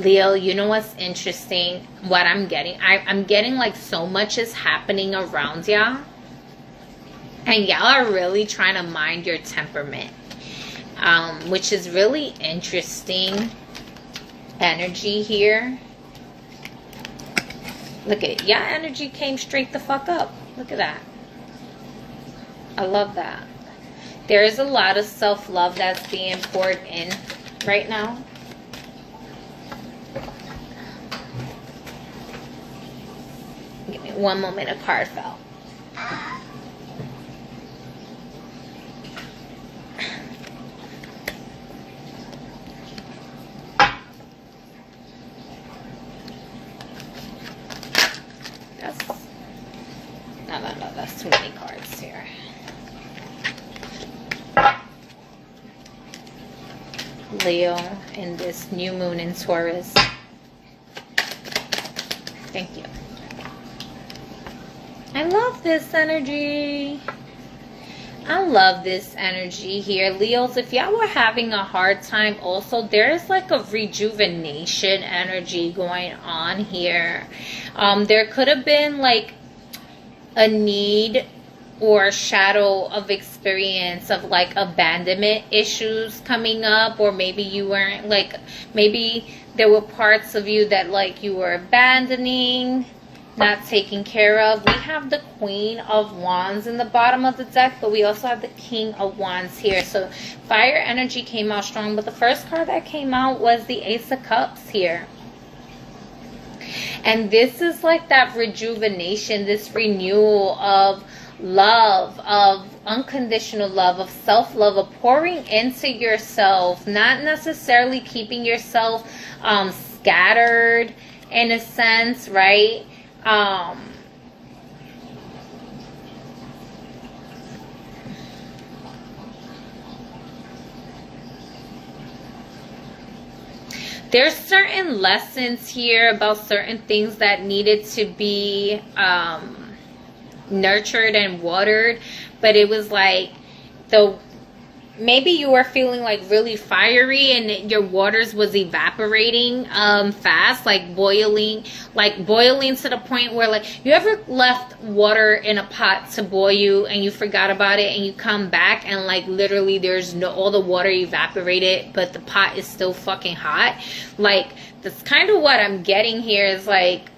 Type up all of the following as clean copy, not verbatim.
Leo, you know what's interesting? What I'm getting? I'm getting like so much is happening around y'all. And y'all are really trying to mind your temperament. Which is really interesting energy here. Look at it. Y'all energy came straight the fuck up. Look at that. I love that. There is a lot of self-love that's being poured in right now. Give me one moment, a card fell. No, that's too many cards here. Leo and this new moon in Taurus. Thank you. I love this energy. I love this energy here. Leos, if y'all were having a hard time also, there's like a rejuvenation energy going on here. There could have been like a need or shadow of experience of like abandonment issues coming up, or maybe you weren't like, maybe there were parts of you that like you were abandoning, not taking care of. We have the Queen of Wands in the bottom of the deck, but we also have the King of Wands here. So fire energy came out strong, but the first card that came out was the Ace of Cups here. And this is like that rejuvenation, this renewal of love, of unconditional love, of self-love, of pouring into yourself, not necessarily keeping yourself scattered in a sense, right? There's certain lessons here about certain things that needed to be nurtured and watered, but it was like maybe you were feeling like really fiery and your waters was evaporating fast, like boiling to the point where, like, you ever left water in a pot to boil and you forgot about it and you come back and like literally there's all the water evaporated but the pot is still fucking hot? Like, that's kind of what I'm getting here. Is like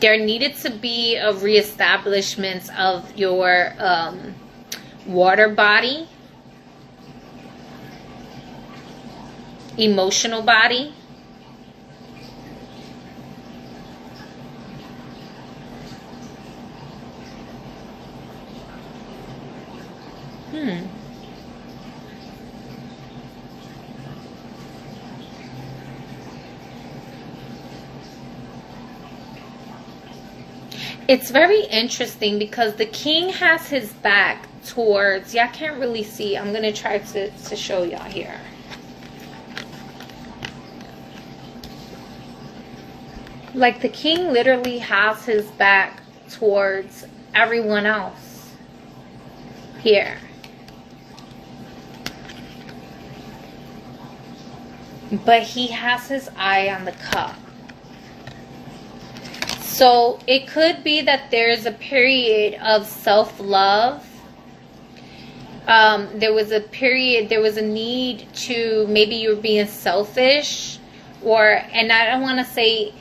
there needed to be a reestablishment of your water body, emotional body. It's very interesting because the king has his back towards, y'all can't really see. I'm going to try to show y'all here. Like, the king literally has his back towards everyone else here. But he has his eye on the cup. So it could be that there's a period of self-love. There was a need to, maybe you were being selfish, and I don't want to say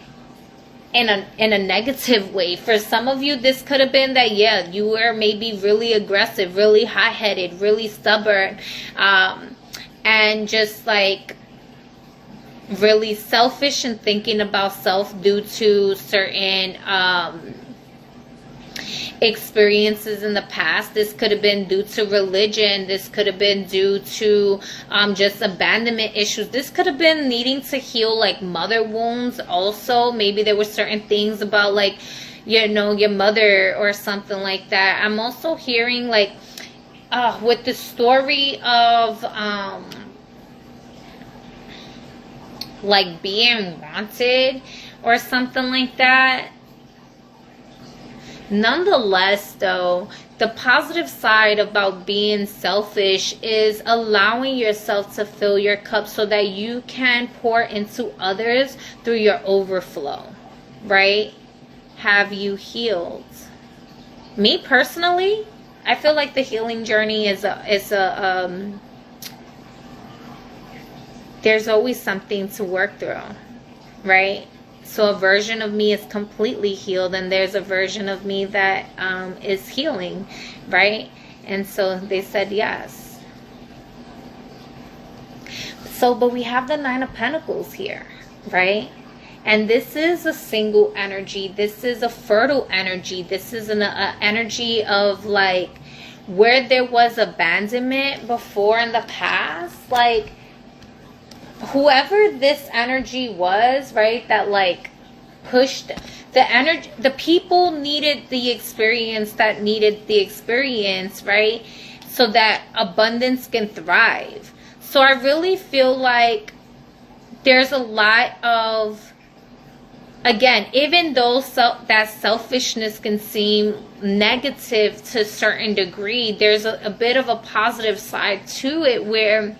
in a negative way. For some of you, this could have been that, yeah, you were maybe really aggressive, really hot-headed, really stubborn, and just like really selfish and thinking about self due to certain experiences in the past. This could have been due to religion. This could have been due to just abandonment issues. This could have been needing to heal like mother wounds also. Maybe there were certain things about, like, you know, your mother or something like that. I'm also hearing like with the story of like being wanted or something like that. Nonetheless, though, the positive side about being selfish is allowing yourself to fill your cup so that you can pour into others through your overflow, right? Have you healed? Me personally, I feel like the healing journey is there's always something to work through, right? So a version of me is completely healed, and there's a version of me that is healing, right? And so they said yes. So, but we have the Nine of Pentacles here, right? And this is a single energy. This is a fertile energy. This is an energy of like where there was abandonment before in the past, like whoever this energy was, right, that like pushed the energy, the people needed the experience that needed the experience, right, so that abundance can thrive. So I really feel like there's a lot of, again, even though that selfishness can seem negative to a certain degree, there's a bit of a positive side to it where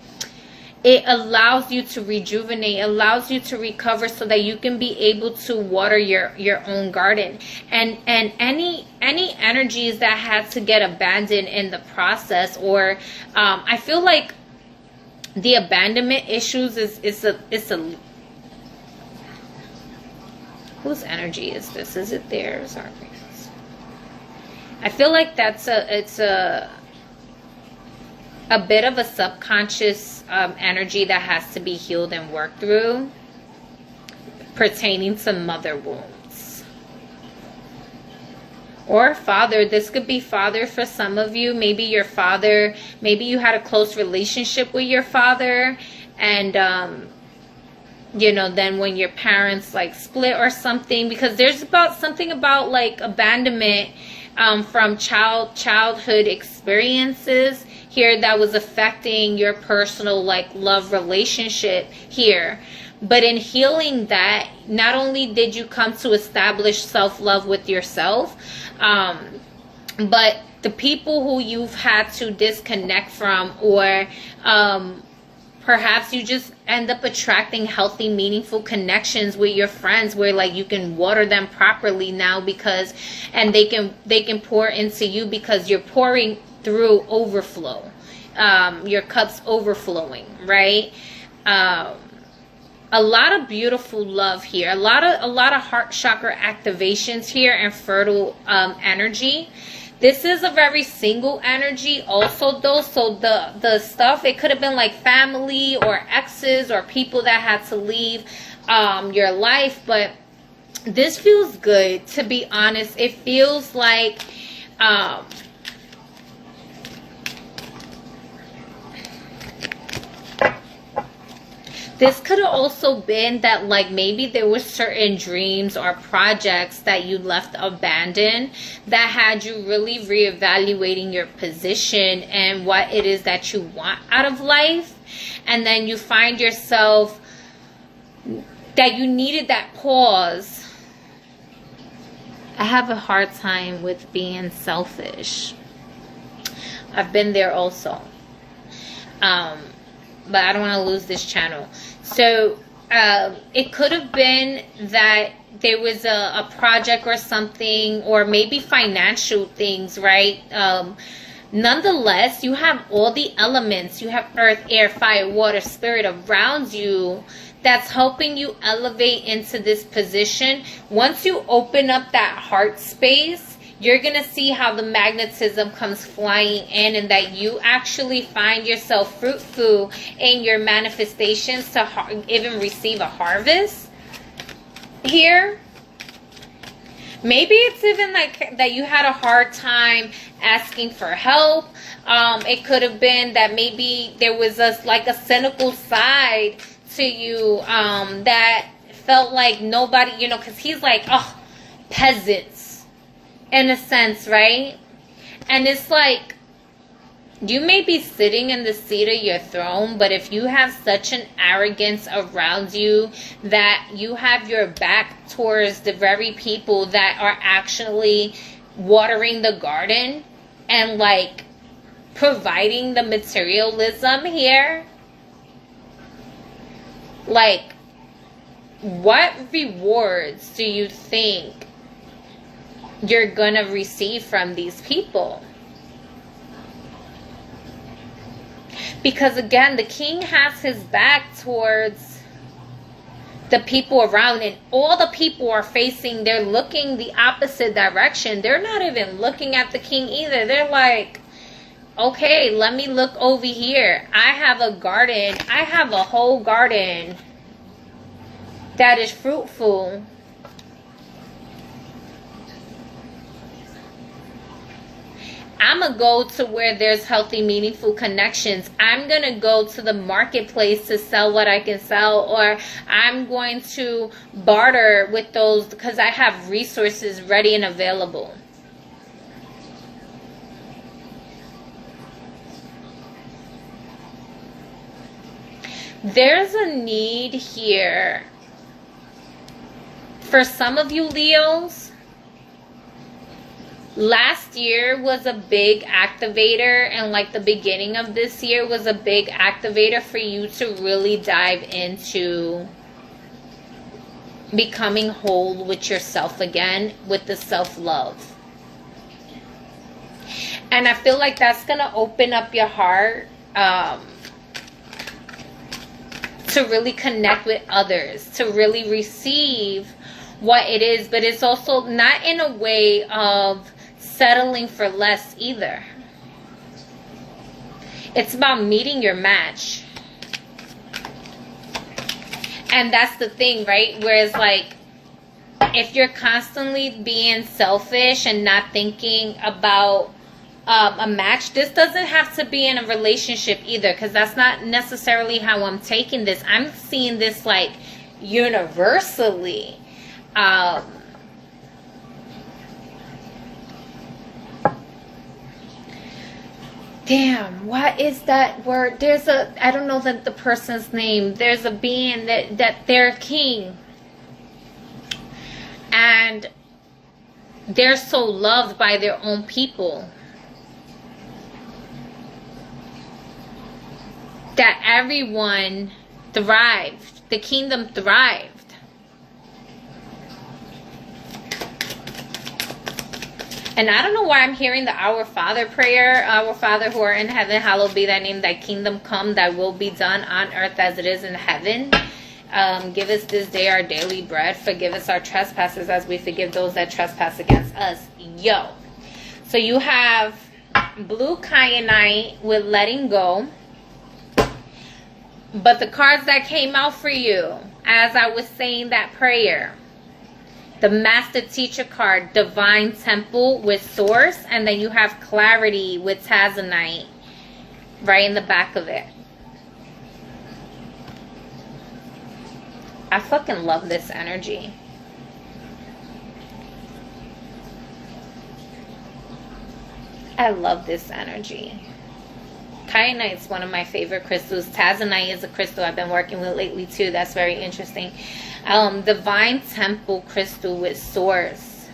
it allows you to rejuvenate, allows you to recover so that you can be able to water your own garden. And any energies that had to get abandoned in the process, or I feel like the abandonment issues is a whose energy is this? Is it theirs or theirs? I feel like it's a bit of a subconscious energy that has to be healed and worked through, pertaining to mother wounds or father. This could be father for some of you. Maybe your father, maybe you had a close relationship with your father, and you know, then when your parents like split or something, because there's something about like abandonment from childhood experiences here that was affecting your personal like love relationship here. But in healing that, not only did you come to establish self-love with yourself, but the people who you've had to disconnect from, or perhaps you just end up attracting healthy, meaningful connections with your friends where like you can water them properly now, because, and they can pour into you because you're pouring through overflow. Your cup's overflowing, right? A lot of beautiful love here, a lot of heart chakra activations here, and fertile energy. This is a very single energy also though, so the stuff, it could have been like family or exes or people that had to leave your life, but this feels good, to be honest. It feels like this could have also been that like maybe there were certain dreams or projects that you left abandoned that had you really reevaluating your position and what it is that you want out of life. And then you find yourself that you needed that pause. I have a hard time with being selfish. I've been there also. But I don't want to lose this channel. So it could have been that there was a project or something, or maybe financial things, right? Nonetheless, you have all the elements. You have earth, air, fire, water, spirit around you that's helping you elevate into this position. Once you open up that heart space, you're going to see how the magnetism comes flying in, and that you actually find yourself fruitful in your manifestations to even receive a harvest here. Maybe it's even like that you had a hard time asking for help. It could have been that maybe there was like a cynical side to you that felt like nobody, you know, because he's like, oh, peasants. In a sense, right? And it's like, you may be sitting in the seat of your throne, but if you have such an arrogance around you that you have your back towards the very people that are actually watering the garden and like providing the materialism here. Like, what rewards do you think you're gonna receive from these people? Because again, the king has his back towards the people around, and all the people are facing, they're looking the opposite direction. They're not even looking at the king either. They're like, okay, let me look over here. I have a garden. I have a whole garden that is fruitful. I'm going to go to where there's healthy, meaningful connections. I'm going to go to the marketplace to sell what I can sell, or I'm going to barter with those because I have resources ready and available. There's a need here for some of you Leos. Last year was a big activator, and like the beginning of this year was a big activator for you to really dive into becoming whole with yourself again, with the self-love. And I feel like that's going to open up your heart to really connect with others, to really receive what it is. But it's also not in a way of settling for less either. It's about meeting your match. And that's the thing, right? Whereas like, if you're constantly being selfish and not thinking about a match, this doesn't have to be in a relationship either, because that's not necessarily how I'm taking this. I'm seeing this like universally. Damn, what is that word? There's a, I don't know the person's name. There's a being that they're king. And they're so loved by their own people that everyone thrived. The kingdom thrived. And I don't know why I'm hearing the Our Father prayer. Our Father who art in heaven, hallowed be thy name. Thy kingdom come, thy will be done on earth as it is in heaven. Give us this day our daily bread. Forgive us our trespasses as we forgive those that trespass against us. Yo. So you have blue kyanite with letting go. But the cards that came out for you as I was saying that prayer, the Master Teacher card, Divine Temple with Source, and then you have Clarity with Tazanite right in the back of it. I fucking love this energy. I love this energy. Kyanite is one of my favorite crystals. Tazanite is a crystal I've been working with lately too. That's very interesting. Divine Temple crystal with Source.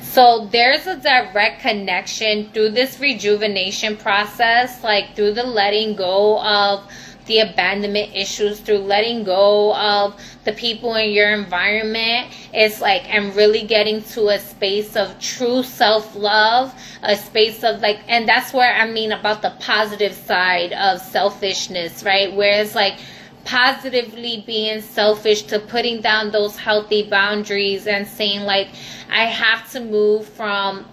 So there's a direct connection through this rejuvenation process, like through the letting go of the abandonment issues, through letting go of the people in your environment. It's like I'm really getting to a space of true self-love, a space of like, and that's where I mean about the positive side of selfishness, right? Where it's like positively being selfish to putting down those healthy boundaries and saying like, I have to move from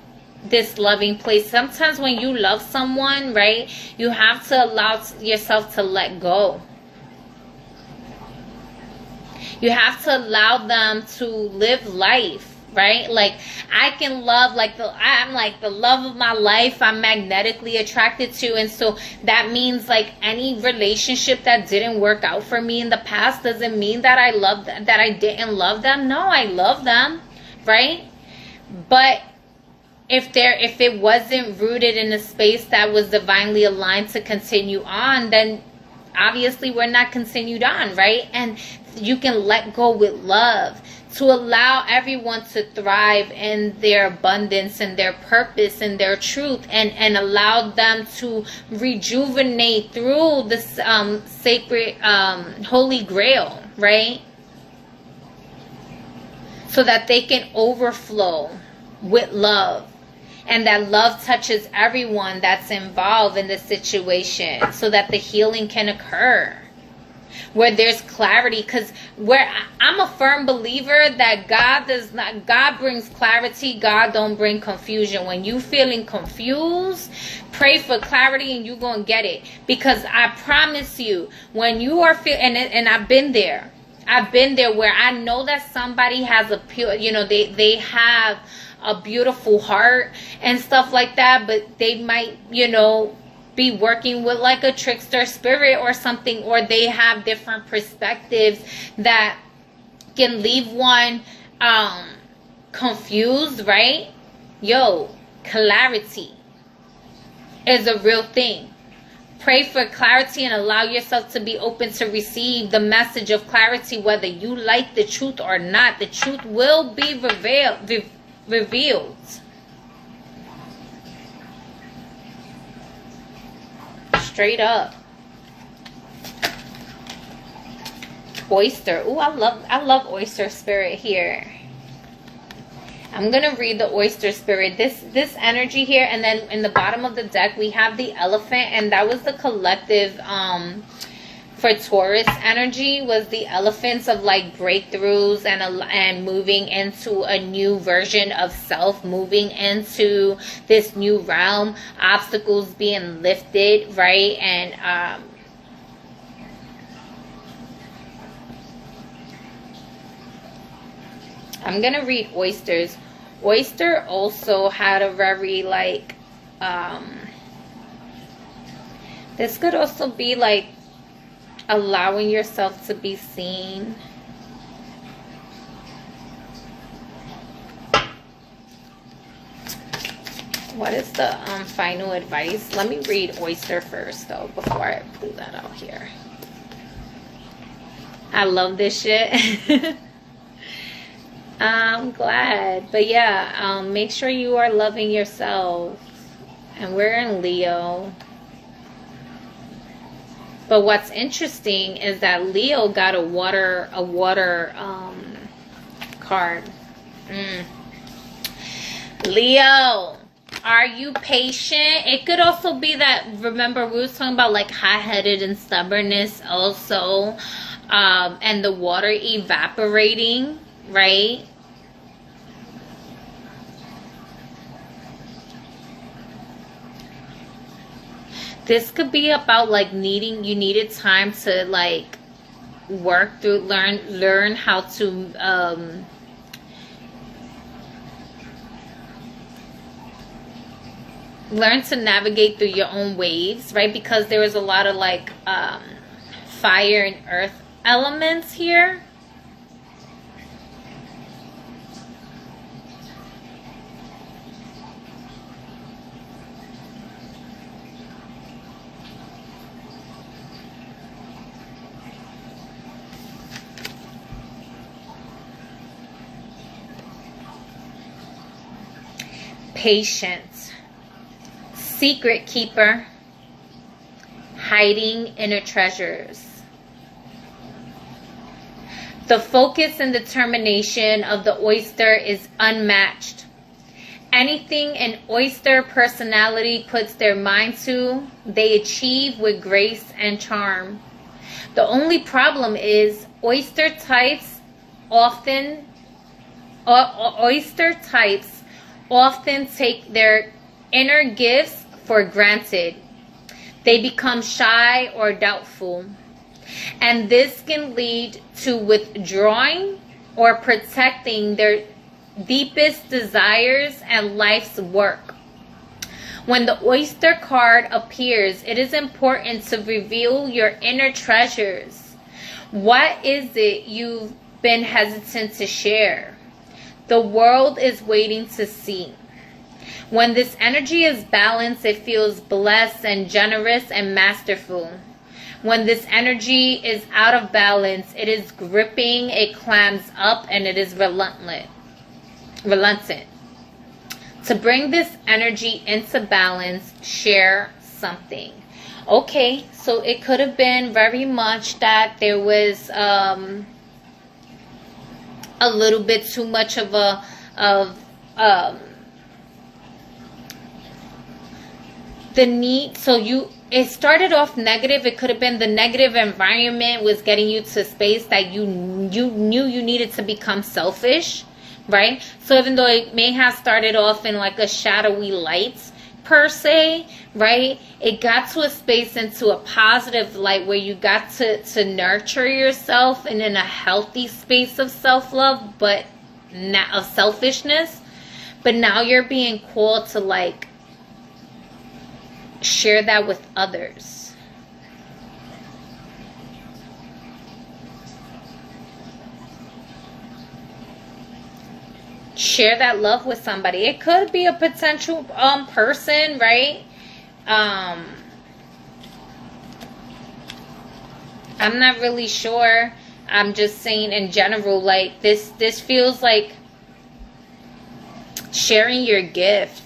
this loving place. Sometimes when you love someone, right, you have to allow yourself to let go. You have to allow them to live life, right? Like I can love, like I'm like the love of my life. I'm magnetically attracted to, and so that means like any relationship that didn't work out for me in the past doesn't mean that I love them, that I didn't love them. No, I love them, right? But if it wasn't rooted in a space that was divinely aligned to continue on, then obviously we're not continued on, right? And you can let go with love to allow everyone to thrive in their abundance and their purpose and their truth, and allow them to rejuvenate through this sacred holy grail, right? So that they can overflow with love, and that love touches everyone that's involved in the situation, so that the healing can occur where there's clarity. Because I'm a firm believer that God brings clarity. God don't bring confusion. When you feeling confused, pray for clarity and you're gonna get it. Because I promise you, when you are and I've been there where I know that somebody has a pure, they have a beautiful heart and stuff like that, but they might, be working with like a trickster spirit or something, or they have different perspectives that can leave one confused, right? Clarity is a real thing. Pray for clarity and allow yourself to be open to receive the message of clarity, whether you like the truth or not. The truth will be revealed. Straight up. Oyster. Ooh, I love oyster spirit here. I'm gonna read the oyster spirit, this energy here, and then in the bottom of the deck we have the elephant, and that was the collective for Taurus energy, was the elephants of like breakthroughs and moving into a new version of self, moving into this new realm, obstacles being lifted, right? And I'm gonna read oysters. Oyster also had a very like this could also be like allowing yourself to be seen. What is the final advice? Let me read oyster first though before I pull that out here. I love this shit. I'm glad. But yeah, make sure you are loving yourself. And we're in Leo. But what's interesting is that Leo got a water card. Leo, are you patient? It could also be that, remember we were talking about like hot-headed and stubbornness also, and the water evaporating, right? This could be about like you needed time to like work through, learn how to learn to navigate through your own waves, right? Because there was a lot of like fire and earth elements here. Patience, secret keeper, hiding inner treasures. The focus and determination of the oyster is unmatched. Anything an oyster personality puts their mind to, they achieve with grace and charm. The only problem is oyster types often take their inner gifts for granted. They become shy or doubtful. And this can lead to withdrawing or protecting their deepest desires and life's work. When the oyster card appears, it is important to reveal your inner treasures. What is it you've been hesitant to share? The world is waiting to see. When this energy is balanced, it feels blessed and generous and masterful. When this energy is out of balance, it is gripping, it clams up, and it is reluctant. To bring this energy into balance, share something. Okay, so it could have been very much that there was a little bit too much of the need. So it started off negative. It could have been the negative environment was getting you to a space that you knew you needed to become selfish, right? So even though it may have started off in like a shadowy light per se, right, it got to a space into a positive light where you got to nurture yourself and in a healthy space of self-love, but not of selfishness. But now you're being called to like share that with others. Share that love with somebody. It could be a potential person, right? I'm not really sure. I'm just saying in general, like this feels like sharing your gift.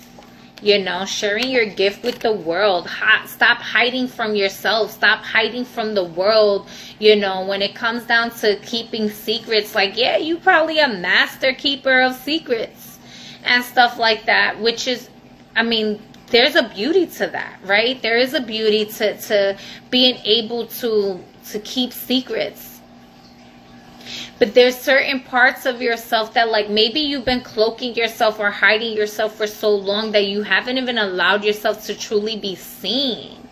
You know, sharing your gift with the world. Stop hiding from yourself. Stop hiding from the world. You know, when it comes down to keeping secrets, like, yeah, you probably a master keeper of secrets and stuff like that, which is, I mean, there's a beauty to that, right? There is a beauty to being able to keep secrets. But there's certain parts of yourself that like maybe you've been cloaking yourself or hiding yourself for so long that you haven't even allowed yourself to truly be seen.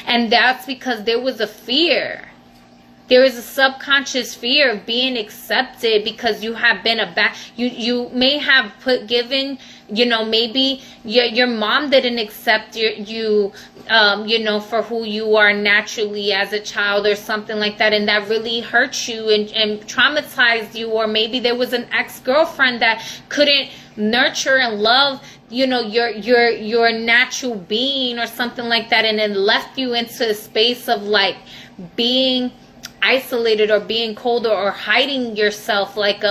And that's because there was a fear. There is a subconscious fear of being accepted because you have been you may have given, you know, maybe your mom didn't accept you know, for who you are naturally as a child or something like that, and that really hurt you and traumatized you. Or maybe there was an ex-girlfriend that couldn't nurture and love, you know, your natural being or something like that, and then left you into a space of like being isolated or being colder or hiding yourself, like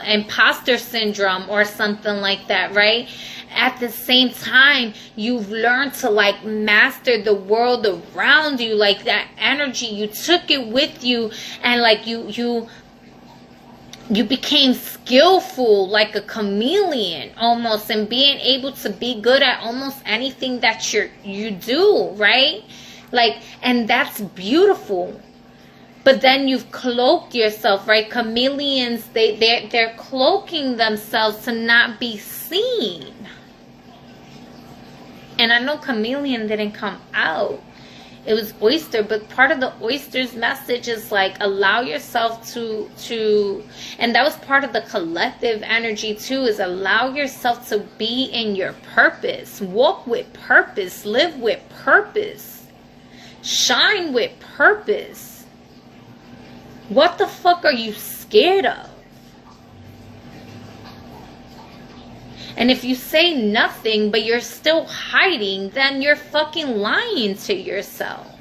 imposter syndrome or something like that, right? At the same time, you've learned to like master the world around you, like that energy, you took it with you, and like you became skillful, like a chameleon almost, and being able to be good at almost anything that you do, right? Like, and that's beautiful. But then you've cloaked yourself, right? Chameleons, they're cloaking themselves to not be seen. And I know chameleon didn't come out. It was oyster, but part of the oyster's message is like allow yourself to, and that was part of the collective energy too, is allow yourself to be in your purpose. Walk with purpose, live with purpose, shine with purpose. What the fuck are you scared of? And if you say nothing, but you're still hiding, then you're fucking lying to yourself.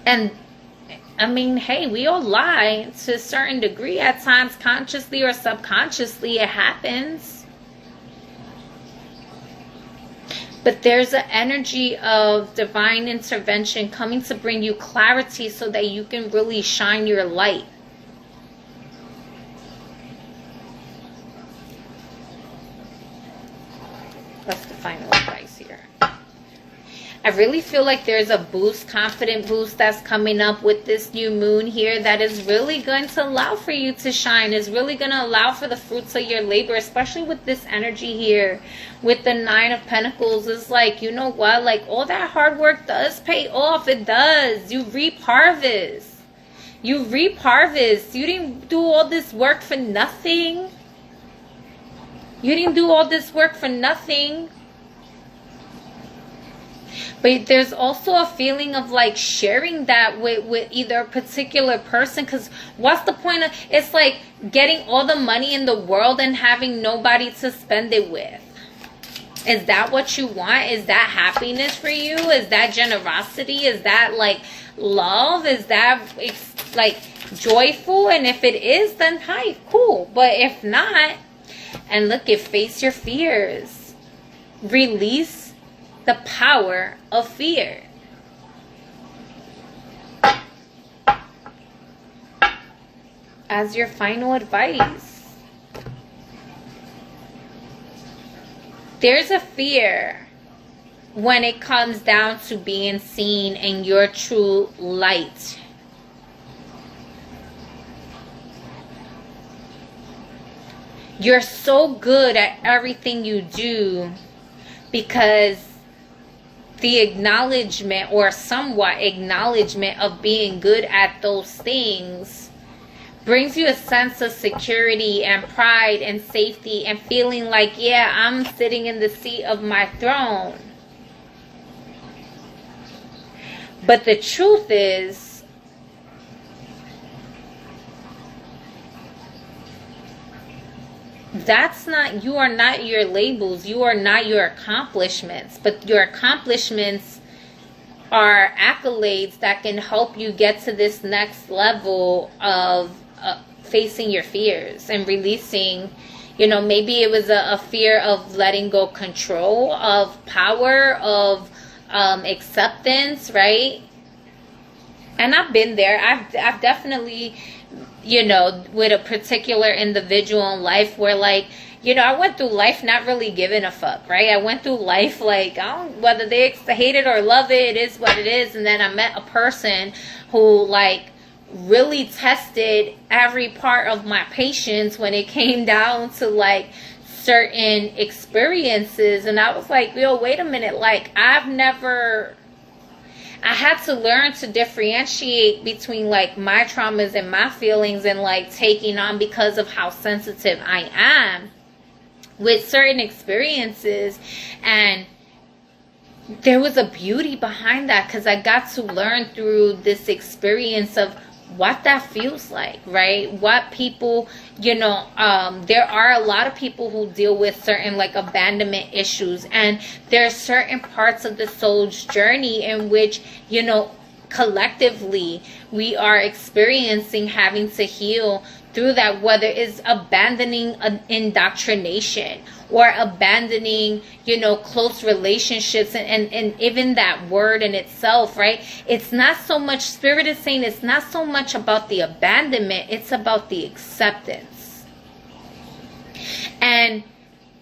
And, I mean, hey, we all lie to a certain degree at times, consciously or subconsciously, it happens. But there's an energy of divine intervention coming to bring you clarity so that you can really shine your light. That's the final advice here. I really feel like there's a boost, confident boost that's coming up with this new moon here that is really going to allow for you to shine. Is really going to allow for the fruits of your labor, especially with this energy here. With the 9 of Pentacles, it's like, you know what? Like all that hard work does pay off. It does. You reap harvest. You reap harvest. You didn't do all this work for nothing. You didn't do all this work for nothing. But there's also a feeling of like sharing that with either a particular person. Because what's the point of, it's like getting all the money in the world and having nobody to spend it with. Is that what you want? Is that happiness for you? Is that generosity? Is that like love? Is that like joyful? And if it is, then hi, cool. But if not, and look, face your fears. Release the power of fear. As your final advice, there's a fear when it comes down to being seen in your true light. You're so good at everything you do because the acknowledgement, or somewhat acknowledgement, of being good at those things brings you a sense of security and pride and safety and feeling like, yeah, I'm sitting in the seat of my throne. But the truth is, you are not your labels, you are not your accomplishments, but your accomplishments are accolades that can help you get to this next level of facing your fears and releasing, maybe it was a fear of letting go control, of power, of acceptance, right? And I've been there. I've definitely, with a particular individual in life where, like, I went through life not really giving a fuck, right? I went through life like, whether they hate it or love it, it is what it is. And then I met a person who, like, really tested every part of my patience when it came down to, like, certain experiences. And I was like, yo, wait a minute. Like, I had to learn to differentiate between, like, my traumas and my feelings and, like, taking on, because of how sensitive I am with certain experiences. And there was a beauty behind that, because I got to learn through this experience of what that feels like, right? What people, there are a lot of people who deal with certain, like, abandonment issues, and there are certain parts of the soul's journey in which, collectively we are experiencing having to heal through that, whether it's abandoning an indoctrination or abandoning, close relationships, and even that word in itself, right? It's not so much, Spirit is saying, it's not so much about the abandonment, it's about the acceptance. And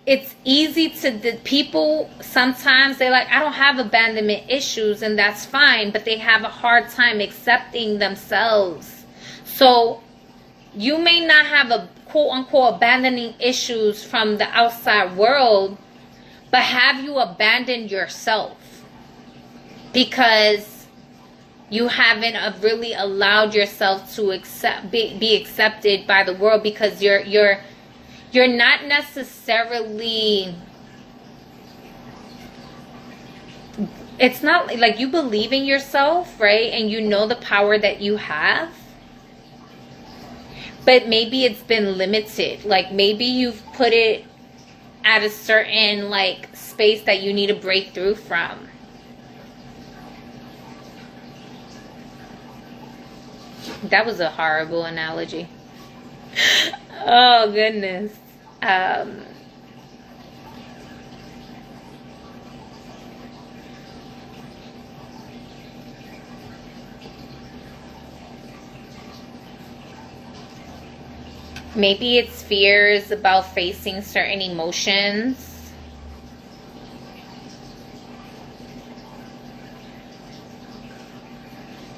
it's easy the people, sometimes they're like, I don't have abandonment issues, and that's fine, but they have a hard time accepting themselves. So you may not have a quote-unquote abandoning issues from the outside world, but have you abandoned yourself? Because you haven't really allowed yourself to be accepted by the world, because you're not necessarily, it's not like you believe in yourself, right? And you know the power that you have. But maybe it's been limited. Like, maybe you've put it at a certain, like, space that you need to break through from. That was a horrible analogy. Oh, goodness. Maybe it's fears about facing certain emotions.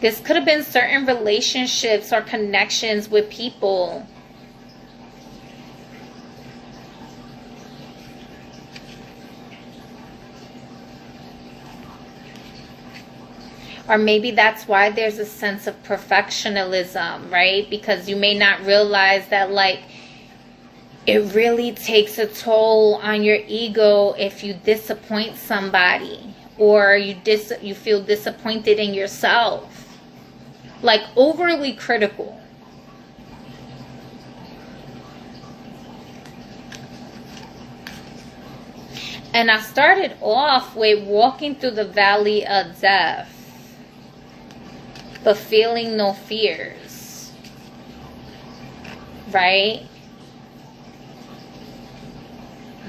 This could have been certain relationships or connections with people. Or maybe that's why there's a sense of perfectionism, right? Because you may not realize that, like, it really takes a toll on your ego if you disappoint somebody, or you feel disappointed in yourself. Like, overly critical. And I started off with walking through the valley of death, but feeling no fears, right?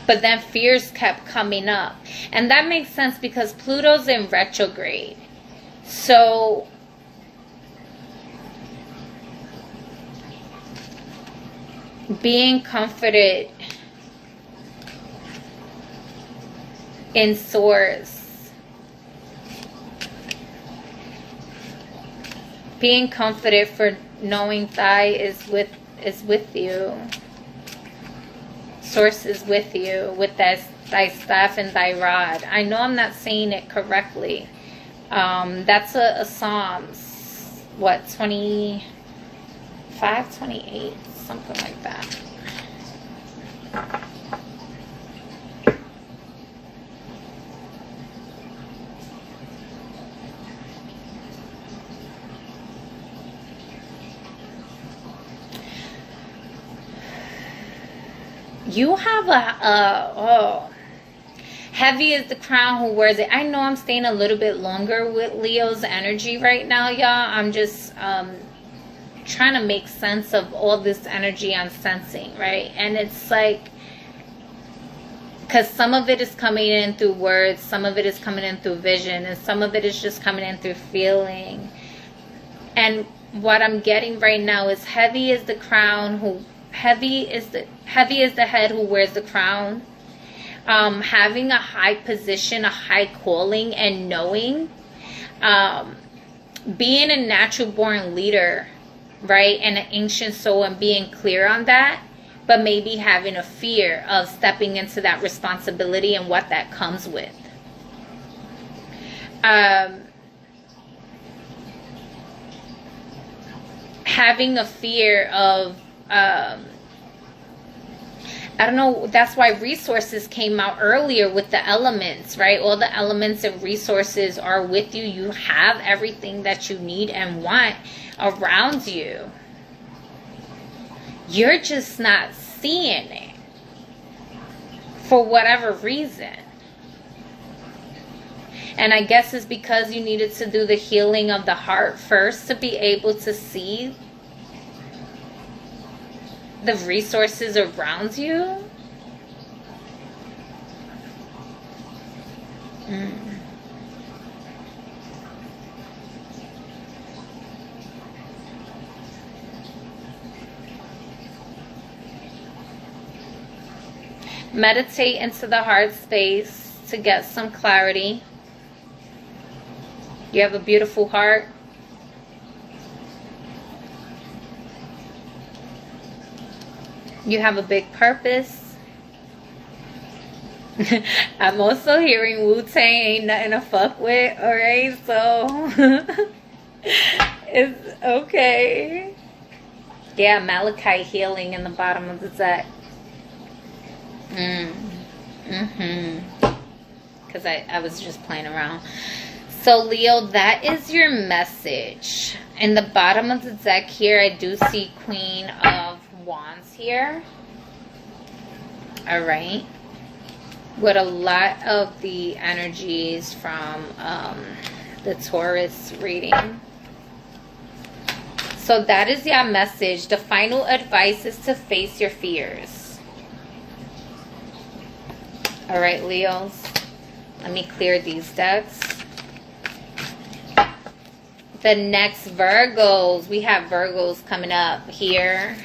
But then fears kept coming up. And that makes sense because Pluto's in retrograde. So being comforted in Source, being comforted for knowing Thai is with you. Source is with you with thy staff and thy rod. I know I'm not saying it correctly. That's a Psalms, what, 25, 28, something like that. You have heavy is the crown who wears it. I know I'm staying a little bit longer with Leo's energy right now, y'all. I'm just trying to make sense of all this energy I'm sensing, right? And it's like, because some of it is coming in through words, some of it is coming in through vision, and some of it is just coming in through feeling. And what I'm getting right now is heavy is the crown who heavy is the head who wears the crown. Having a high position, a high calling, and knowing, being a natural born leader, right, and an ancient soul, and being clear on that, but maybe having a fear of stepping into that responsibility and what that comes with. Having a fear of I don't know, that's why resources came out earlier with the elements, right? All the elements and resources are with you. You have everything that you need and want around you. You're just not seeing it for whatever reason. And I guess it's because you needed to do the healing of the heart first to be able to see the resources around you. Meditate into the heart space to get some clarity. You have a beautiful heart. You have a big purpose. I'm also hearing Wu-Tang ain't nothing to fuck with, alright? So, it's okay. Yeah, Malachite healing in the bottom of the deck. Because I was just playing around. So, Leo, that is your message. In the bottom of the deck here, I do see Queen of Wands here. All right, with a lot of the energies from the Taurus reading. So that is your message. The final advice is to face your fears. All right, Leos, let me clear these decks. The next Virgos, we have Virgos coming up here.